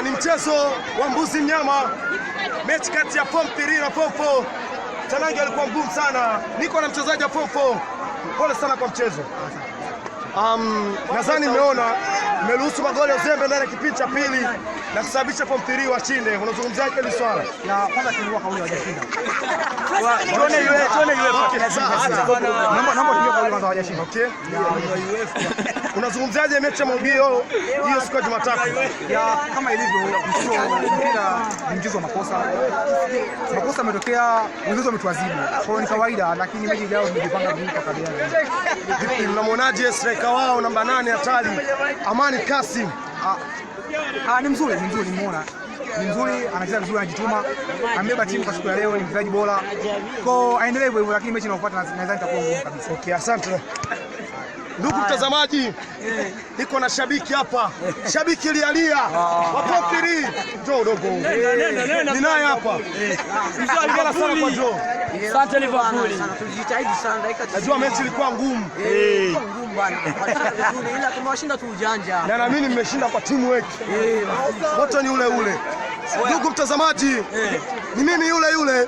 Ni mchezo wa mbuzi mnyama, mechi kati ya Form 3 na Form 4. Tanange alikuwa mgumu sana. Niko na mchezaji wa Form 4. Pole sana kwa mchezo. Nadhani mmeona mmeruhusu magoli ya uzembe ndani ya kipindi cha pili na kusababisha Form 3 washinde. Unazungumziaje hili swala? Na kwanza tulikuwa kauli hawajashinda. Tuone yule. Naomba tulikuwa kauli kwanza hawajashinda. Okay. Unazungumziaje mechi ya Maubio hiyo siku ya Jumatatu? Ya kama ilivyo mpira ni mchezo wa makosa. Makosa yametokea, wenzetu wametuadhibu. Kwa hiyo ni kawaida, lakini mechi yao imejipanga vizuri kwa kabiliana. Vipi mnamwonaje striker wao namba 8 hatari Amani Kasim? Ni mzuri nimeona. Ni mzuri, anacheza vizuri, anajituma. Amebeba timu kwa siku ya leo, ni mchezaji bora. Kwa aendelee hivyo, lakini mechi inayofuata nadhani itakuwa ngumu kabisa. Okay, asante. Ndugu mtazamaji, niko na shabiki hapa. Shabiki lialia wa Form 3. Njoo dogo. Ni naye hapa. Hongera sana kwa Joe. Asante Liverpool. Tulijitahidi sana dakika 90. Najua mechi ilikuwa ngumu. Ngumu bwana. Ila tumewashinda tu ujanja. Na naamini mmeshinda kwa timu wetu. Wote ni ule. Ndugu mtazamaji, ni mimi yule.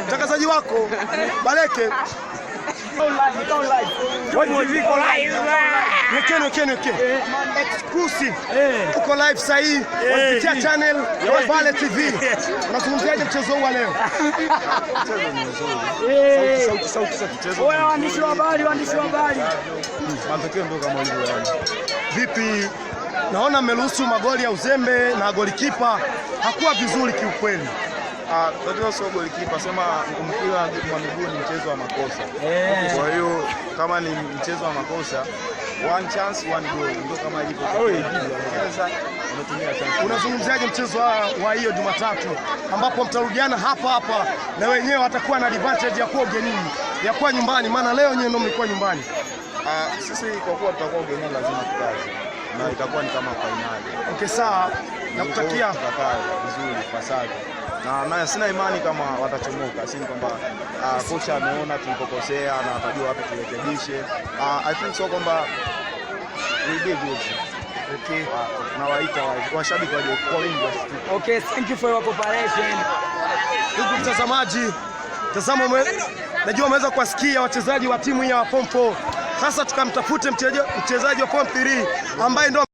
Mtangazaji wako Baleke. Wekeni. Exclusive. Uko live sahi kupitia channel ya Vale TV. Unazungumziaje mchezo huu leo? Sauti. Oya waandishi wa habari. Matokeo ndio kama hivyo. Vipi? Naona mmeruhusu magoli ya uzembe na golikipa hakuwa vizuri kiukweli. Tatizo sio golikipa, sema mpira wa miguu ni mchezo wa makosa. Kwa hiyo kama ni mchezo wa makosa, one chance one goal ndio kama ilivyo. Unatumia chance. Unazungumziaje mchezo wa hiyo Jumatatu ambapo mtarudiana hapa na wenyewe watakuwa na advantage ya kuwa ugenini, ya kuwa nyumbani, maana leo nyewe ndio mlikuwa nyumbani. Sisi kwa kuwa tutakuwa ugenini lazima tukaze. Na itakuwa ni kama finali. Okay, sawa. Nakutakia vizuri pasavyo. Na naye sina imani kama watachomoka, si kwamba kocha ameona tulipokosea na atajua wapi turekebishe. I think so kwamba we did good. Okay. Nawaita washabiki waje kwa wingi. Okay, thank you for your cooperation. Ndugu mtazamaji, najua umeweza kuwasikia wachezaji wa timu ya Form 4. Sasa tukamtafute mchezaji wa Form 3 ambaye ndo